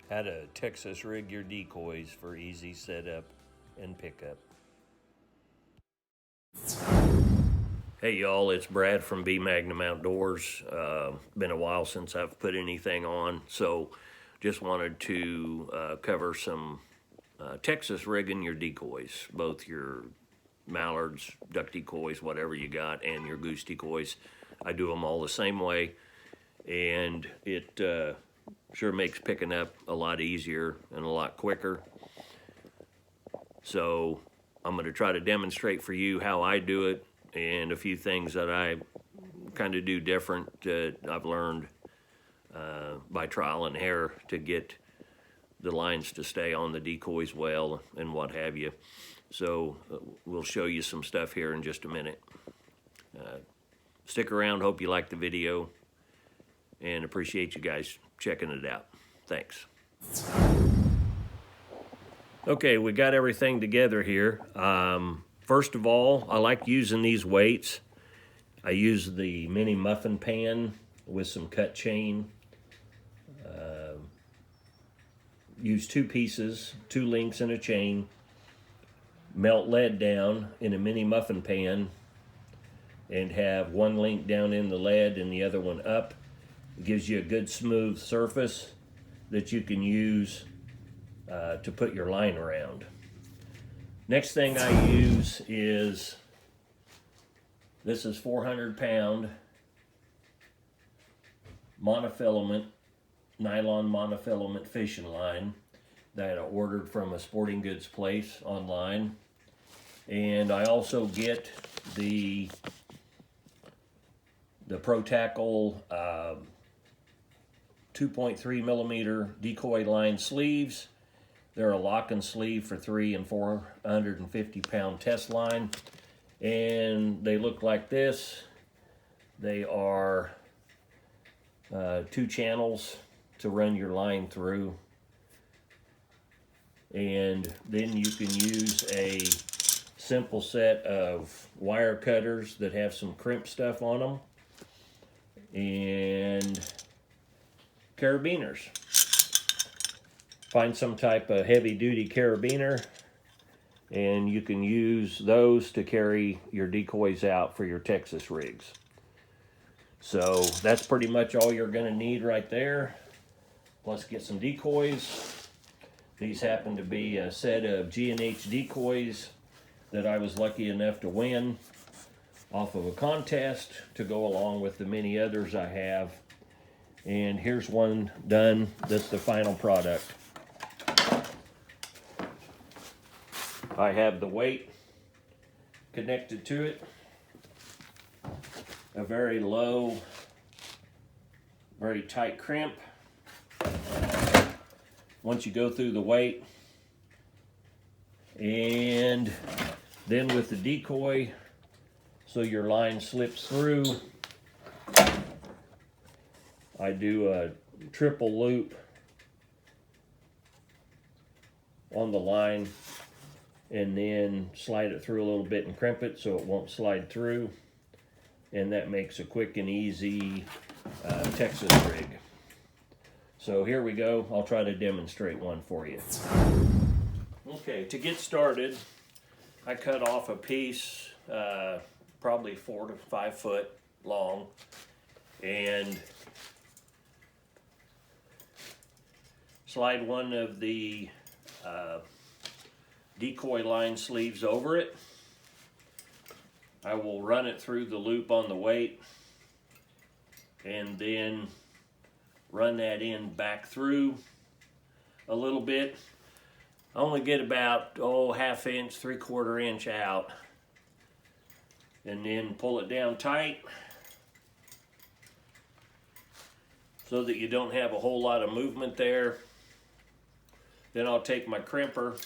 How to Texas rig your decoys for easy setup and pickup. Hey y'all, it's Brad from B-Magnum Outdoors. Been a while since I've put anything on, so just wanted to cover some Texas rigging your decoys, both your mallards, duck decoys, whatever you got, and your goose decoys. I do them all the same way, and it sure makes picking up a lot easier and a lot quicker. So I'm going to try to demonstrate for you how I do it and a few things that I kind of do different that I've learned by trial and error to get the lines to stay on the decoys well and what have you. So we'll show you some stuff here in just a minute. Stick around, hope you like the video, and appreciate you guys checking it out. Thanks. Okay, we got everything together here. First of all, I like using these weights. I use the mini muffin pan with some cut chain. Use two pieces, 2 links and a chain. Melt lead down in a mini muffin pan and have one link down in the lead and the other one up. It gives you a good smooth surface that you can use to put your line around. Next thing I use is, this is 400-pound monofilament, nylon monofilament fishing line that I ordered from a sporting goods place online. And I also get the Pro Tackle 2.3 millimeter decoy line sleeves. They're a lock and sleeve for 3 and 450-pound test line, and they look like this. They are 2 channels to run your line through, and then you can use a simple set of wire cutters that have some crimp stuff on them, and carabiners. Find some type of heavy-duty carabiner, and you can use those to carry your decoys out for your Texas rigs. So that's pretty much all you're going to need right there. Let's get some decoys. These happen to be a set of G&H decoys that I was lucky enough to win off of a contest to go along with the many others I have. And here's one done. That's the final product. I have the weight connected to it, a very low, very tight crimp. Once you go through the weight, and then with the decoy, so your line slips through, I do a triple loop on the line and then slide it through a little bit and crimp it so it won't slide through, and that makes a quick and easy Texas rig. So here we go. I'll try to demonstrate one for you. Okay, to get started, I cut off a piece probably 4 to 5 foot long, and slide one of the decoy line sleeves over it. I will run it through the loop on the weight and then run that in back through a little bit. I only get about ½ inch, 3/4 inch out, and then pull it down tight so that you don't have a whole lot of movement there. Then I'll take my crimper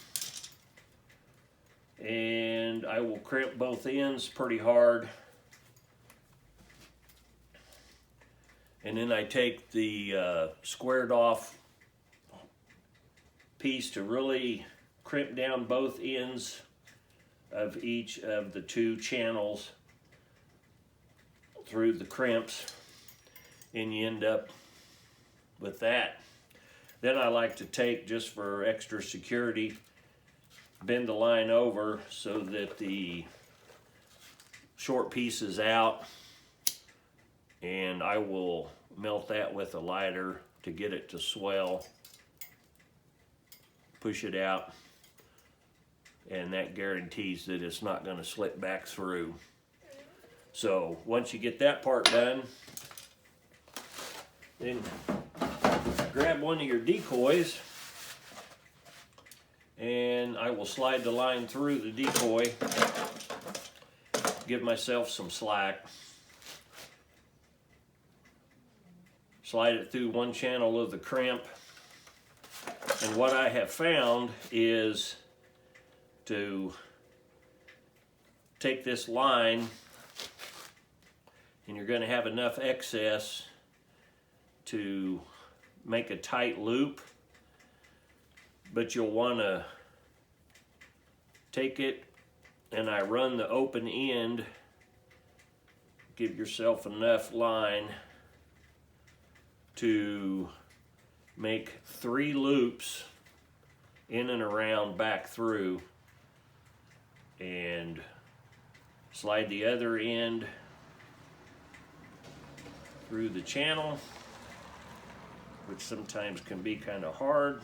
and I will crimp both ends pretty hard. And then I take the squared off piece to really crimp down both ends of each of the 2 channels through the crimps, and you end up with that. Then I like to take, just for extra security, bend the line over so that the short piece is out, and I will melt that with a lighter to get it to swell. Push it out, and that guarantees that it's not going to slip back through. So once you get that part done, then grab one of your decoys, and I will slide the line through the decoy, give myself some slack, slide it through one channel of the crimp. And what I have found is to take this line, and you're going to have enough excess to make a tight loop, but you'll want to take it, and I run the open end, give yourself enough line to make 3 loops in and around back through, and slide the other end through the channel, which sometimes can be kind of hard.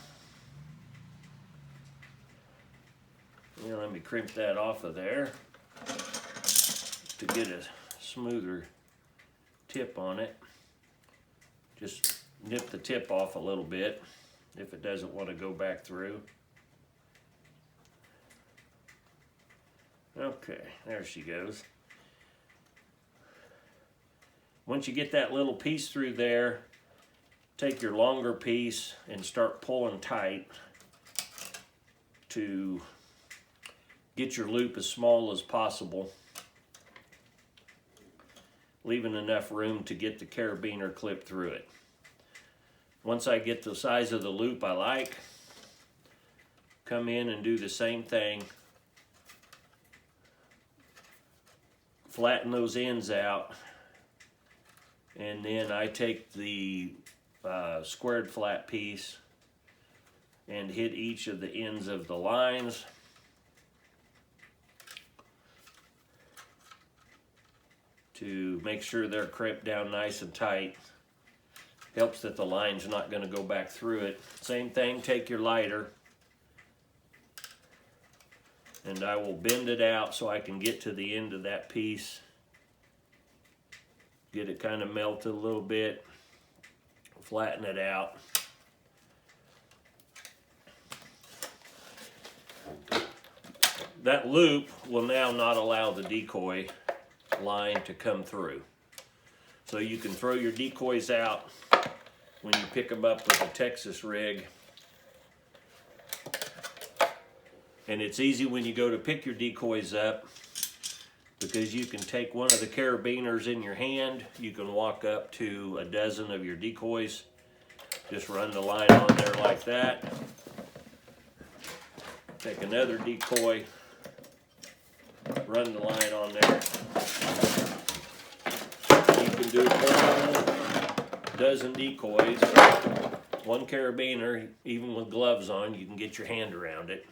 And let me crimp that off of there to get a smoother tip on it. Just nip the tip off a little bit if it doesn't want to go back through. Okay, there she goes. Once you get that little piece through there, take your longer piece and start pulling tight to get your loop as small as possible, leaving enough room to get the carabiner clip through it. Once I get the size of the loop I like, come in and do the same thing. Flatten those ends out, and then I take the squared flat piece and hit each of the ends of the lines. To make sure they're crimped down nice and tight. Helps that the line's not going to go back through it. Same thing, take your lighter, and I will bend it out so I can get to the end of that piece. Get it kind of melted a little bit. Flatten it out. That loop will now not allow the decoy line to come through. So you can throw your decoys out when you pick them up with a Texas rig. And it's easy when you go to pick your decoys up, because you can take one of the carabiners in your hand. You can walk up to a dozen of your decoys. Just run the line on there like that. Take another decoy, run the line on there. You can do a whole dozen decoys. One carabiner, even with gloves on, you can get your hand around it.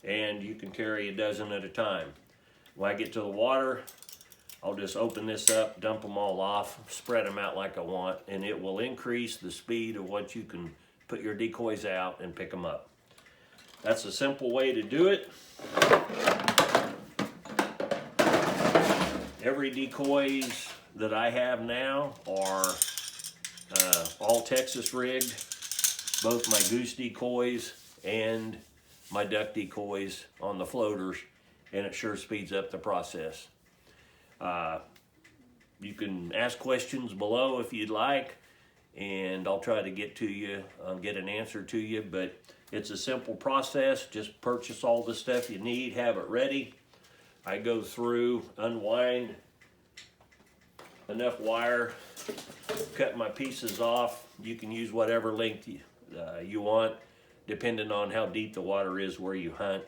And you can carry a dozen at a time. When I get to the water, I'll just open this up, dump them all off, spread them out like I want, and it will increase the speed of what you can put your decoys out and pick them up. That's a simple way to do it. Every decoys that I have now are all Texas rigged, both my goose decoys and my duck decoys on the floaters, and it sure speeds up the process. You can ask questions below if you'd like, and I'll try to get to you, get an answer to you, but it's a simple process. Just purchase all the stuff you need, have it ready. I go through, unwind enough wire, cut my pieces off. You can use whatever length you want, depending on how deep the water is where you hunt.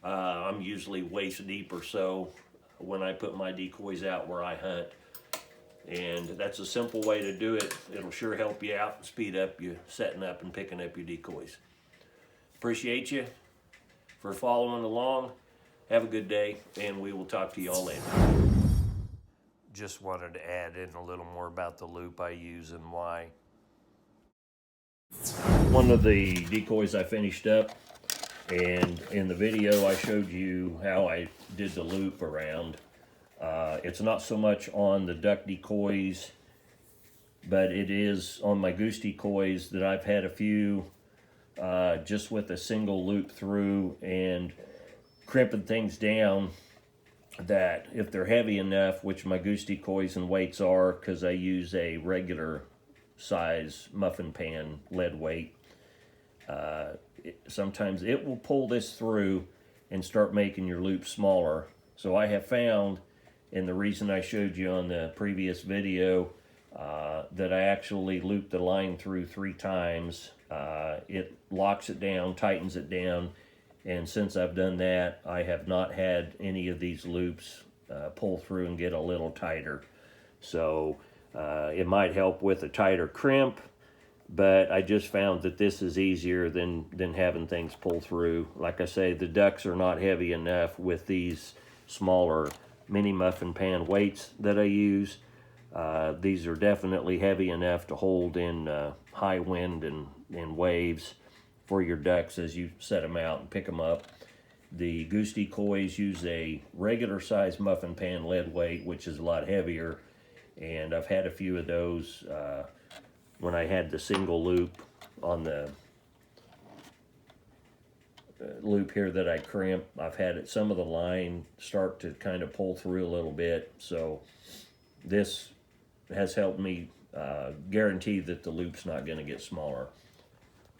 I'm usually waist deep or so when I put my decoys out where I hunt. And that's a simple way to do it. It'll sure help you out and speed up you setting up and picking up your decoys. Appreciate you for following along. Have a good day, and we will talk to you all later. Just wanted to add in a little more about the loop I use and why. One of the decoys I finished up, and in the video I showed you how I did the loop around. It's not so much on the duck decoys, but it is on my goose decoys that I've had a few just with a single loop through and crimping things down, that if they're heavy enough, which my goose decoys and weights are, because I use a regular size muffin pan lead weight, sometimes it will pull this through and start making your loop smaller. So I have found, and the reason I showed you on the previous video, that I actually loop the line through 3 times. It locks it down, tightens it down, and since I've done that, I have not had any of these loops pull through and get a little tighter. So it might help with a tighter crimp, but I just found that this is easier than having things pull through. Like I say, the ducks are not heavy enough with these smaller mini muffin pan weights that I use. These are definitely heavy enough to hold in high wind and waves for your ducks as you set them out and pick them up. The goose decoys use a regular size muffin pan lead weight, which is a lot heavier, and I've had a few of those when I had the single loop on the loop here that I crimp. I've had some of the line start to kind of pull through a little bit, so this has helped me guarantee that the loop's not going to get smaller.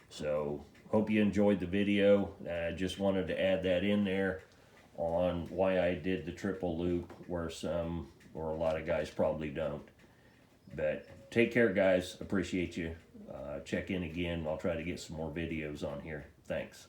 So hope you enjoyed the video. I just wanted to add that in there on why I did the triple loop, where some or a lot of guys probably don't. But take care, guys. Appreciate you. Check in again. I'll try to get some more videos on here. Thanks.